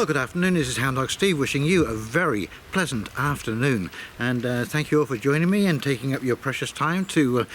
Well, good afternoon. This is Houndog Steve wishing you a very pleasant afternoon, and thank you all for joining me and taking up your precious time to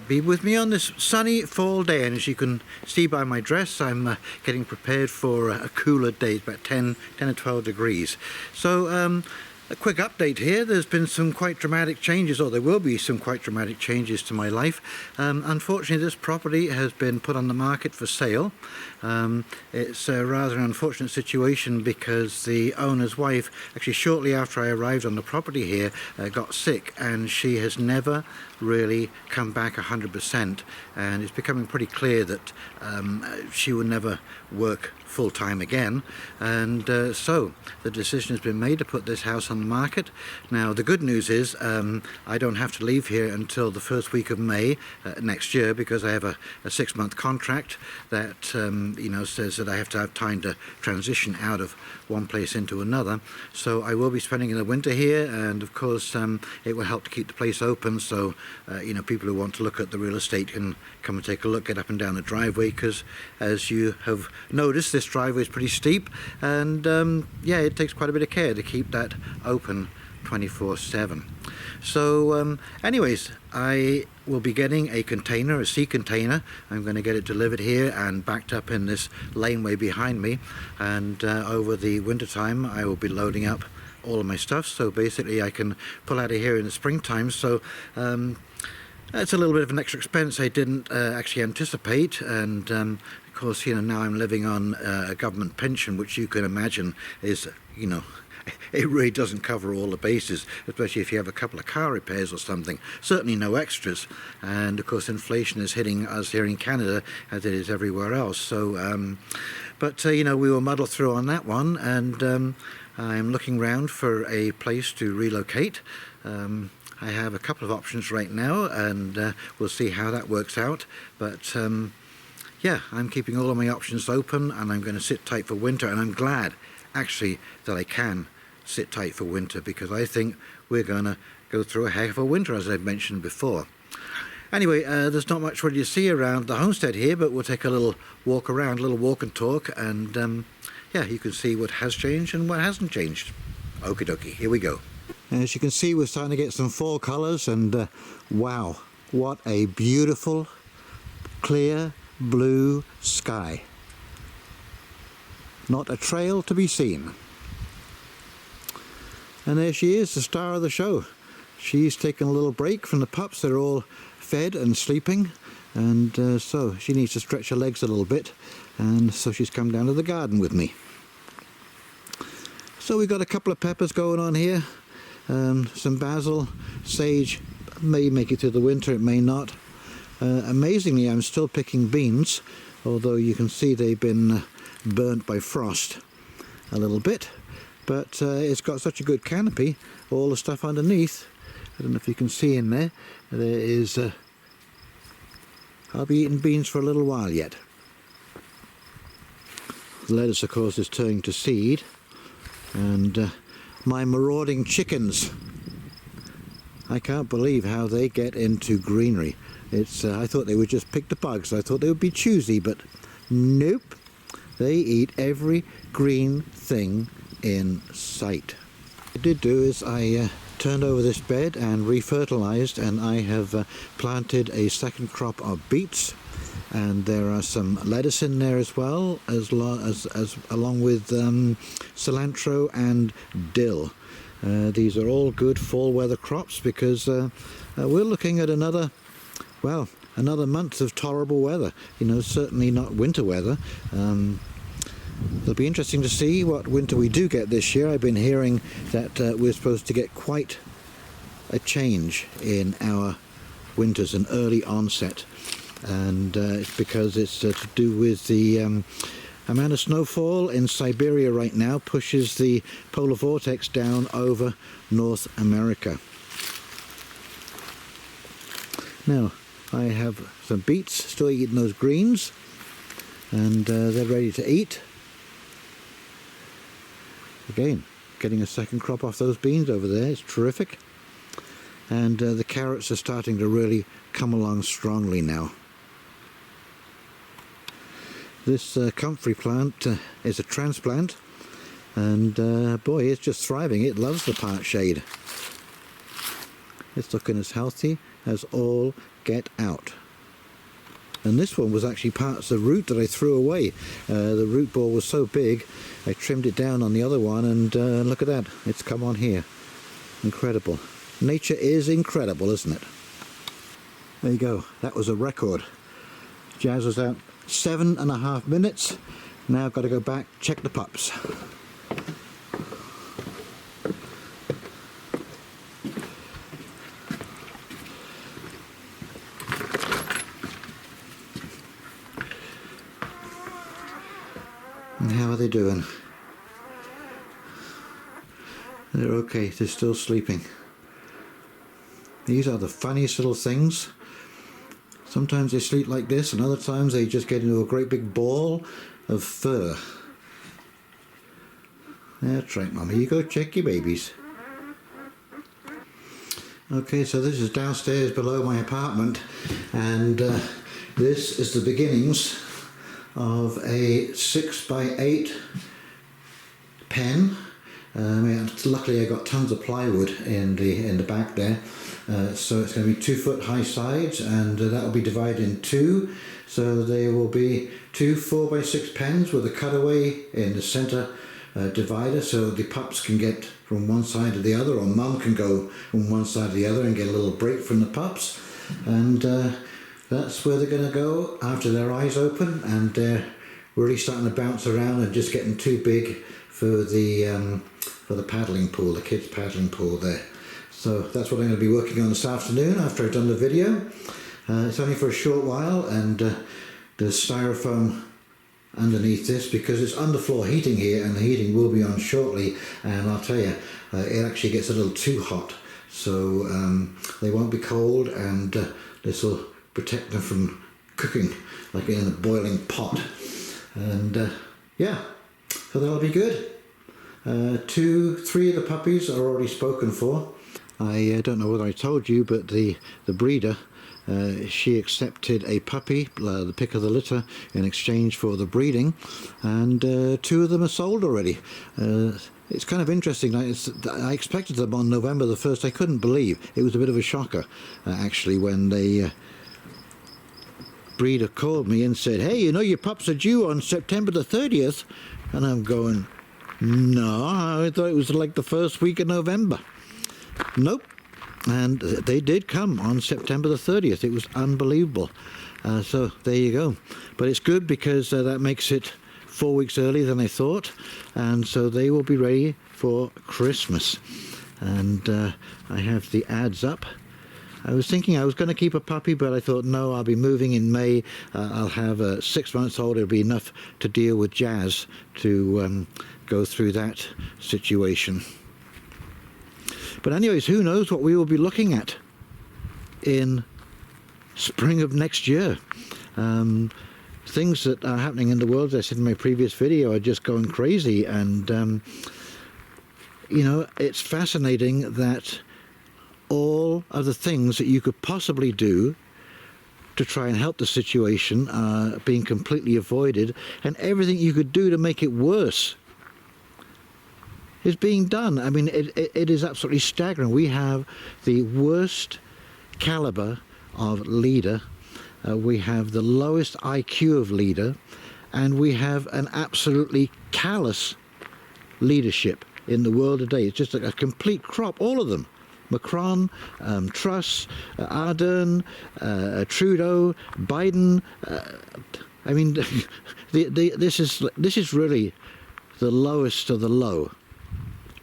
be with me on this sunny fall day. And as you can see by my dress, I'm getting prepared for a cooler day, about 10 or 12 degrees. So a quick update here. There's been some quite dramatic changes, or there will be some quite dramatic changes to my life. Unfortunately, this property has been put on the market for sale. It's a rather unfortunate situation because the owner's wife, actually shortly after I arrived on the property here, got sick, and she has never really come back 100%, and it's becoming pretty clear that she will never work full-time again, and so the decision has been made to put this house on the market. Now the good news is I don't have to leave here until the first week of May next year, because I have a 6-month contract that says that I have to have time to transition out of one place into another. So I will be spending the winter here, and of course it will help to keep the place open, so people who want to look at the real estate can come and take a look, get up and down the driveway, because as you have noticed, this driveway is pretty steep, and it takes quite a bit of care to keep that open 24/7. So anyways, I will be getting a container, a sea container. I'm going to get it delivered here and backed up in this laneway behind me, and over the winter time I will be loading up all of my stuff, so basically I can pull out of here in the springtime. So it's a little bit of an extra expense I didn't actually anticipate, and of course now I'm living on a government pension, which you can imagine is it really doesn't cover all the bases, especially if you have a couple of car repairs or something. Certainly no extras, and of course inflation is hitting us here in Canada as it is everywhere else. So but we will muddle through on that one, and I'm looking round for a place to relocate. I have a couple of options right now, and we'll see how that works out. But I'm keeping all of my options open, and I'm going to sit tight for winter, and I'm glad actually that I can sit tight for winter, because I think we're going to go through a heck of a winter, as I've mentioned before. Anyway, there's not much really to see around the homestead here, but we'll take a little walk around, a little walk and talk, and you can see what has changed and what hasn't changed. Okie dokie, here we go. As you can see, we're starting to get some fall colours, and wow, what a beautiful clear blue sky. Not a trail to be seen. And there she is, the star of the show. She's taken a little break from the pups. They're all fed and sleeping, and so she needs to stretch her legs a little bit, and so she's come down to the garden with me. So we've got a couple of peppers going on here, some basil, sage. May make it through the winter, it may not. Amazingly, I'm still picking beans, although you can see they've been burnt by frost a little bit, but it's got such a good canopy, all the stuff underneath. I don't know if you can see in there, there is I'll be eating beans for a little while yet. The lettuce of course is turning to seed, and my marauding chickens, I can't believe how they get into greenery. It's I thought they would just pick the bugs, I thought they would be choosy, but nope. They eat every green thing in sight. What I did do is I turned over this bed and refertilized, and I have planted a second crop of beets, and there are some lettuce in there as well, as along with cilantro and dill. These are all good fall weather crops, because we're looking at another month of tolerable weather. Certainly not winter weather. It'll be interesting to see what winter we do get this year. I've been hearing that we're supposed to get quite a change in our winters, an early onset, and it's because it's to do with the amount of snowfall in Siberia right now pushes the polar vortex down over North America. Now I have some beets, still eating those greens, and they're ready to eat. Again, getting a second crop off those beans over there, it's terrific. And the carrots are starting to really come along strongly now. This comfrey plant is a transplant, And boy, it's just thriving. It loves the part shade. It's looking as healthy as all get out. And this one was actually parts of the root that I threw away. The root ball was so big, I trimmed it down on the other one, and look at that, it's come on here. Incredible. Nature is incredible, isn't it? There you go, that was a record. Jazz was out 7.5 minutes. Now I've got to go back, check the pups. And how are they doing? They're okay, they're still sleeping. These are the funniest little things. Sometimes they sleep like this, and other times they just get into a great big ball of fur. That's right, Mummy, you go check your babies. Okay, so this is downstairs below my apartment, and this is the beginnings of a 6x8 pen. Luckily I got tons of plywood in the back there, so it's going to be 2 foot high sides, and that will be divided in two, so there will be 2 4x6 pens with a cutaway in the center divider, so the pups can get from one side to the other, or Mum can go from one side to the other and get a little break from the pups. And that's where they're going to go after their eyes open, and they're really starting to bounce around and just getting too big for the paddling pool, the kids' paddling pool there. So that's what I'm going to be working on this afternoon after I've done the video. It's only for a short while, and there's styrofoam underneath this because it's underfloor heating here, and the heating will be on shortly, and I'll tell you, it actually gets a little too hot, so they won't be cold, and this will protect them from cooking like in a boiling pot. And yeah, so that'll be good. 3 of the puppies are already spoken for. I don't know whether I told you, but the breeder, she accepted a puppy, the pick of the litter, in exchange for the breeding, and 2 of them are sold already. It's kind of interesting. I expected them on November the 1st. I couldn't believe. It was a bit of a shocker, actually, when the breeder called me and said, "Hey, you know your pups are due on September the 30th. And I'm going, "No, I thought it was like the first week of November." Nope. And they did come on September the 30th. It was unbelievable. So there you go. But it's good because that makes it 4 weeks earlier than I thought. And so they will be ready for Christmas. And I have the ads up. I was thinking I was going to keep a puppy, but I thought, no, I'll be moving in May. I'll have a 6 months old. It'll be enough to deal with Jazz to go through that situation. But anyways, who knows what we will be looking at in spring of next year. Things that are happening in the world, as I said in my previous video, are just going crazy. And, you know, it's fascinating that all of the things that you could possibly do to try and help the situation are being completely avoided, and everything you could do to make it worse is being done. I mean, it is absolutely staggering. We have the worst caliber of leader, we have the lowest IQ of leader, and we have an absolutely callous leadership in the world today. It's just a complete crop, all of them. Macron, Truss, Ardern, Trudeau, Biden. I mean, this is really the lowest of the low,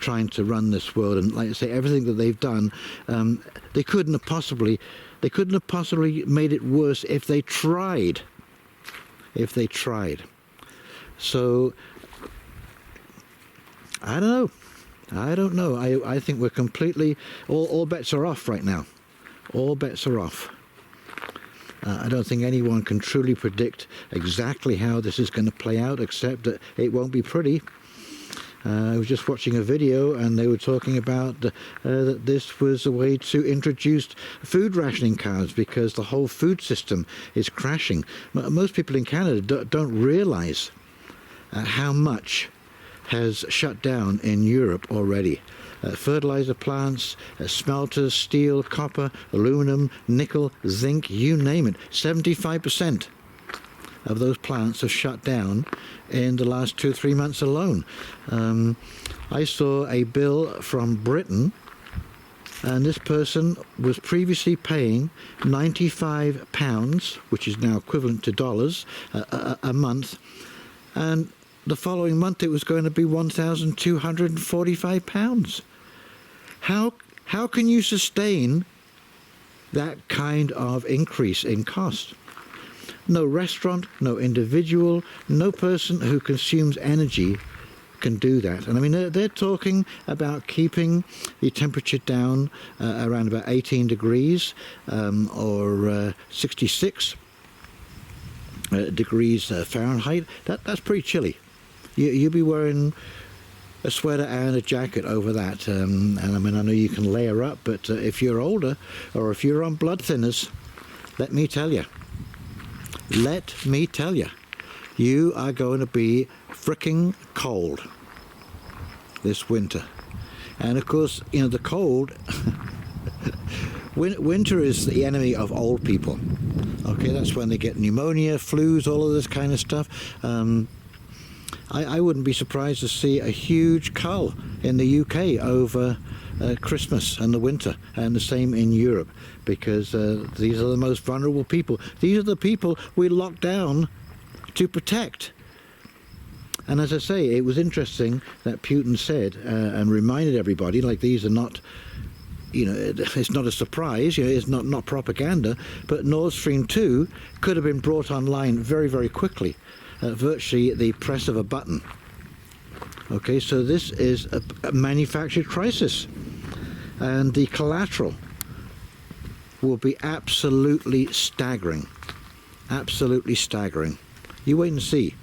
trying to run this world. And like I say, everything that they've done, they couldn't have possibly made it worse if they tried. So I don't know. I think we're completely, all bets are off right now. All bets are off. I don't think anyone can truly predict exactly how this is going to play out, except that it won't be pretty. I was just watching a video, and they were talking about that this was a way to introduce food rationing cards because the whole food system is crashing. Most people in Canada don't realize how much has shut down in Europe already. Fertilizer plants, smelters, steel, copper, aluminum, nickel, zinc, you name it. 75% of those plants have shut down in the last 2 or 3 months alone. I saw a bill from Britain, and this person was previously paying £95, which is now equivalent to dollars, a month, and the following month it was going to be £1,245. How can you sustain that kind of increase in cost? No restaurant, no individual, no person who consumes energy can do that. And I mean, they're talking about keeping the temperature down around about 18 degrees or 66 degrees Fahrenheit. That's pretty chilly. You'll be wearing a sweater and a jacket over that. And I mean, I know you can layer up, but if you're older or if you're on blood thinners, let me tell you, you are going to be fricking cold this winter. And of course, you know, the cold, winter is the enemy of old people. Okay, that's when they get pneumonia, flus, all of this kind of stuff. I wouldn't be surprised to see a huge cull in the UK over Christmas and the winter, and the same in Europe, because these are the most vulnerable people. These are the people we locked down to protect. And as I say, it was interesting that Putin said and reminded everybody, like, these are not, you know, it's not a surprise, you know, it's not propaganda, but Nord Stream 2 could have been brought online very, very quickly, virtually the press of a button. Okay, so this is a manufactured crisis, and the collateral will be absolutely staggering. Absolutely staggering. You wait and see.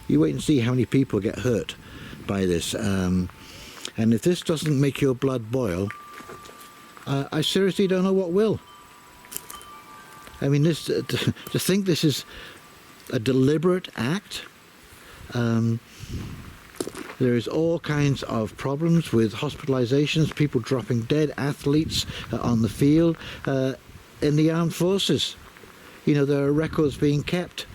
You wait and see how many people get hurt by this. And if this doesn't make your blood boil, I seriously don't know what will. I mean, this to think this is a deliberate act. There is all kinds of problems with hospitalizations, people dropping dead, athletes on the field, in the armed forces. You know, there are records being kept.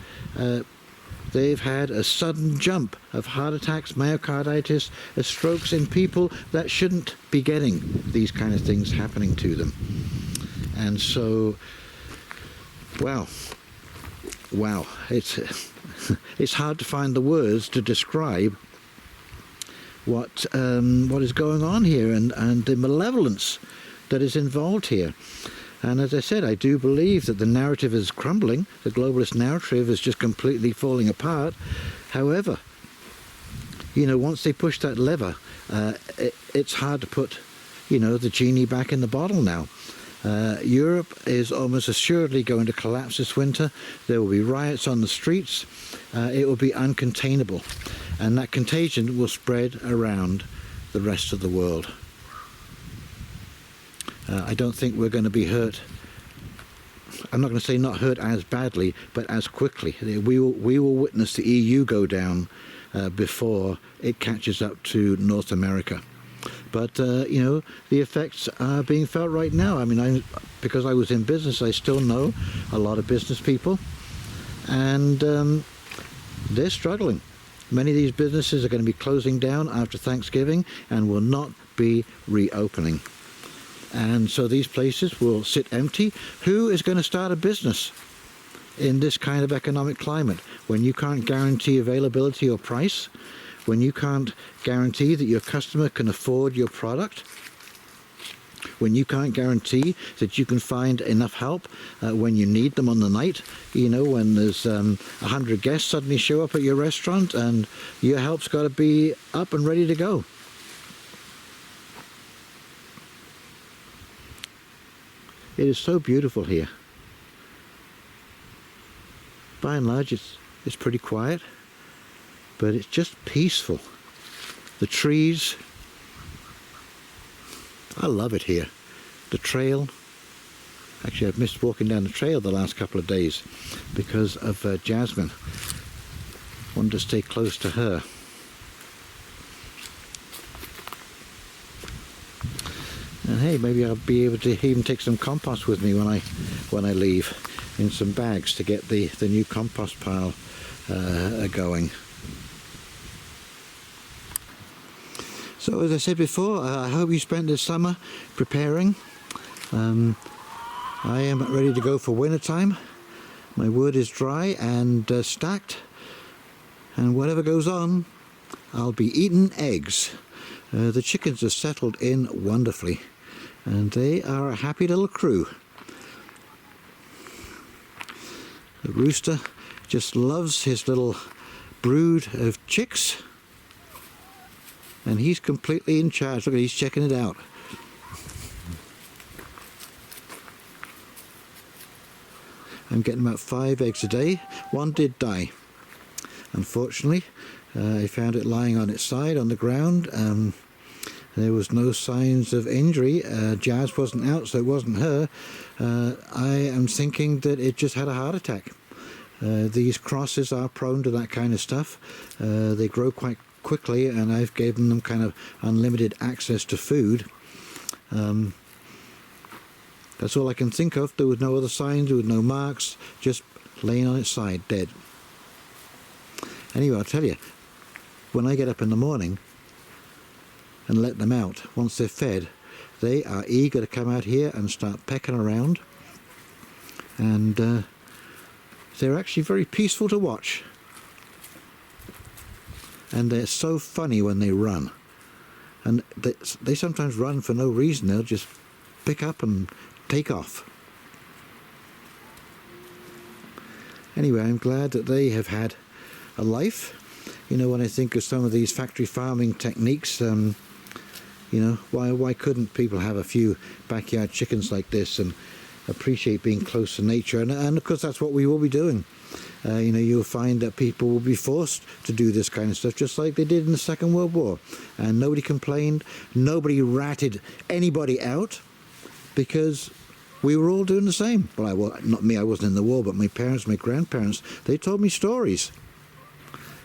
They've had a sudden jump of heart attacks, myocarditis, strokes in people that shouldn't be getting these kind of things happening to them. And so, wow, it's hard to find the words to describe what is going on here, and the malevolence that is involved here. And as I said, I do believe that the narrative is crumbling. The globalist narrative is just completely falling apart. However, you know, once they push that lever, it's hard to put, you know, the genie back in the bottle now. Europe is almost assuredly going to collapse this winter. There will be riots on the streets. It will be uncontainable. And that contagion will spread around the rest of the world. I don't think we're going to be hurt. I'm not going to say not hurt as badly, but as quickly. We will witness the EU go down before it catches up to North America. But, you know, the effects are being felt right now. I mean, because I was in business, I still know a lot of business people, and they're struggling. Many of these businesses are going to be closing down after Thanksgiving and will not be reopening. And so these places will sit empty. Who is going to start a business in this kind of economic climate when you can't guarantee availability or price, when you can't guarantee that your customer can afford your product, when you can't guarantee that you can find enough help when you need them on the night? You know, when there's 100 guests suddenly show up at your restaurant and your help's got to be up and ready to go. It is so beautiful here. By and large, it's pretty quiet, but it's just peaceful. The trees, I love it here. The trail, actually I've missed walking down the trail the last couple of days because of Jasmine. Wanted to stay close to her. And hey, maybe I'll be able to even take some compost with me when I leave, in some bags, to get the new compost pile going. So as I said before, I hope you spent this summer preparing. I am ready to go for winter time. My wood is dry and stacked, and whatever goes on, I'll be eating eggs. The chickens have settled in wonderfully, and they are a happy little crew. The rooster just loves his little brood of chicks, and he's completely in charge. Look, he's checking it out. I'm getting about 5 eggs a day. One did die, unfortunately. I found it lying on its side on the ground. There was no signs of injury. Jazz wasn't out, so it wasn't her. I am thinking that it just had a heart attack. These crosses are prone to that kind of stuff. They grow quite quickly, and I've given them kind of unlimited access to food. That's all I can think of. There was no other signs, there was no marks, just laying on its side, dead. Anyway, I'll tell you, when I get up in the morning and let them out, once they're fed, they are eager to come out here and start pecking around. And they're actually very peaceful to watch. And they're so funny when they run. And they sometimes run for no reason. They'll just pick up and take off. Anyway, I'm glad that they have had a life. You know, when I think of some of these factory farming techniques, you know, why couldn't people have a few backyard chickens like this and appreciate being close to nature? And of course, that's what we will be doing. You know, you'll find that people will be forced to do this kind of stuff, just like they did in the Second World War. And nobody complained, nobody ratted anybody out, because we were all doing the same. Well, not me, I wasn't in the war, but my parents, my grandparents, they told me stories.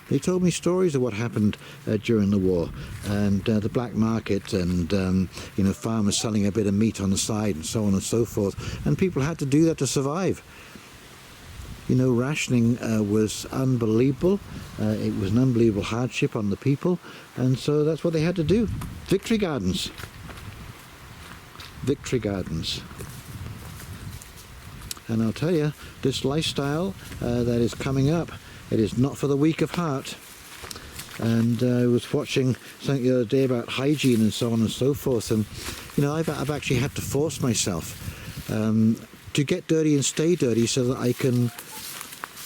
They told me stories of what happened during the war, and the black market, and you know, farmers selling a bit of meat on the side, and so on and so forth. And people had to do that to survive. You know, rationing was unbelievable. It was an unbelievable hardship on the people, and so that's what they had to do. Victory gardens. Victory gardens. And I'll tell you, this lifestyle that is coming up, it is not for the weak of heart. And I was watching something the other day about hygiene and so on and so forth, and you know, I've actually had to force myself to get dirty and stay dirty so that I can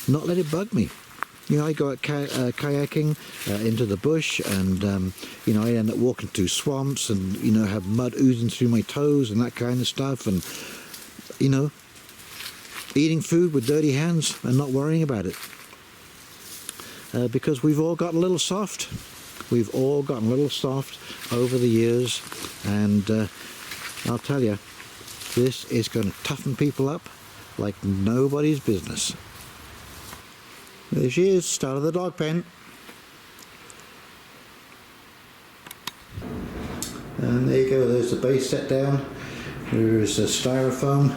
not let it bug me. You know, I go out kayaking into the bush, and you know, I end up walking through swamps, and you know, have mud oozing through my toes and that kind of stuff, and you know, eating food with dirty hands and not worrying about it. Because we've all gotten a little soft. We've all gotten a little soft over the years, and I'll tell you, this is going to toughen people up like nobody's business. There she is, start of the dog pen. And there you go, there's the base set down. There's a styrofoam,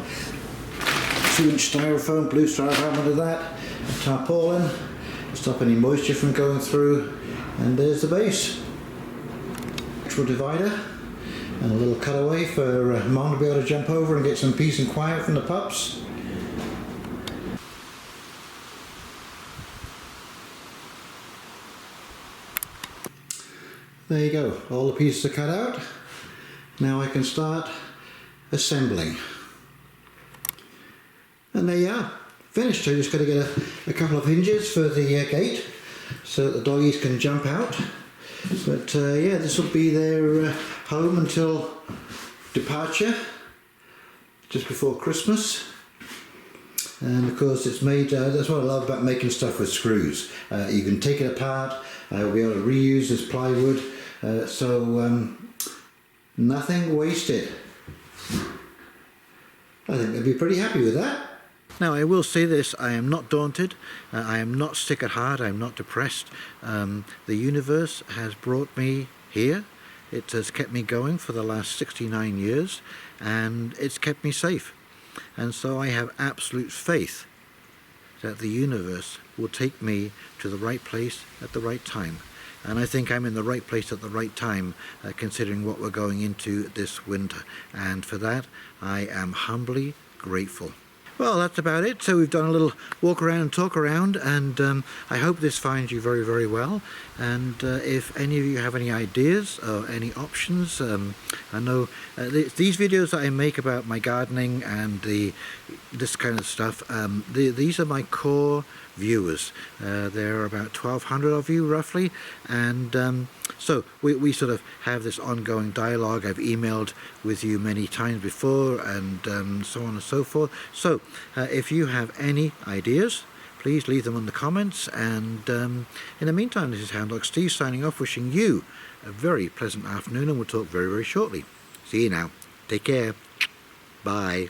2-inch styrofoam, blue styrofoam under that, a tarpaulin, stop any moisture from going through, and there's the base. Actual divider, and a little cutaway for Mom to be able to jump over and get some peace and quiet from the pups. There you go, all the pieces are cut out. Now I can start assembling. And there you are, finished. I just got to get a couple of hinges for the gate so that the doggies can jump out. But yeah, this will be their home until departure, just before Christmas. And of course it's made, that's what I love about making stuff with screws. You can take it apart, we'll be able to reuse this plywood, so nothing wasted. I think they'll be pretty happy with that. Now I will say this, I am not daunted, I am not sick at heart, I am not depressed. The universe has brought me here. It has kept me going for the last 69 years, and it's kept me safe. And so I have absolute faith that the universe will take me to the right place at the right time. And I think I'm in the right place at the right time, considering what we're going into this winter. And for that, I am humbly grateful. Well, that's about it. So we've done a little walk around and talk around, and I hope this finds you very, very well. And if any of you have any ideas or any options, I know these videos that I make about my gardening and this kind of stuff, these are my core viewers. There are about 1,200 of you roughly, and so we sort of have this ongoing dialogue. I've emailed with you many times before, and so on and so forth. So if you have any ideas, please leave them in the comments, and in the meantime, this is Houndog Steve signing off, wishing you a very pleasant afternoon, and we'll talk very, very shortly. See you now. Take care. Bye.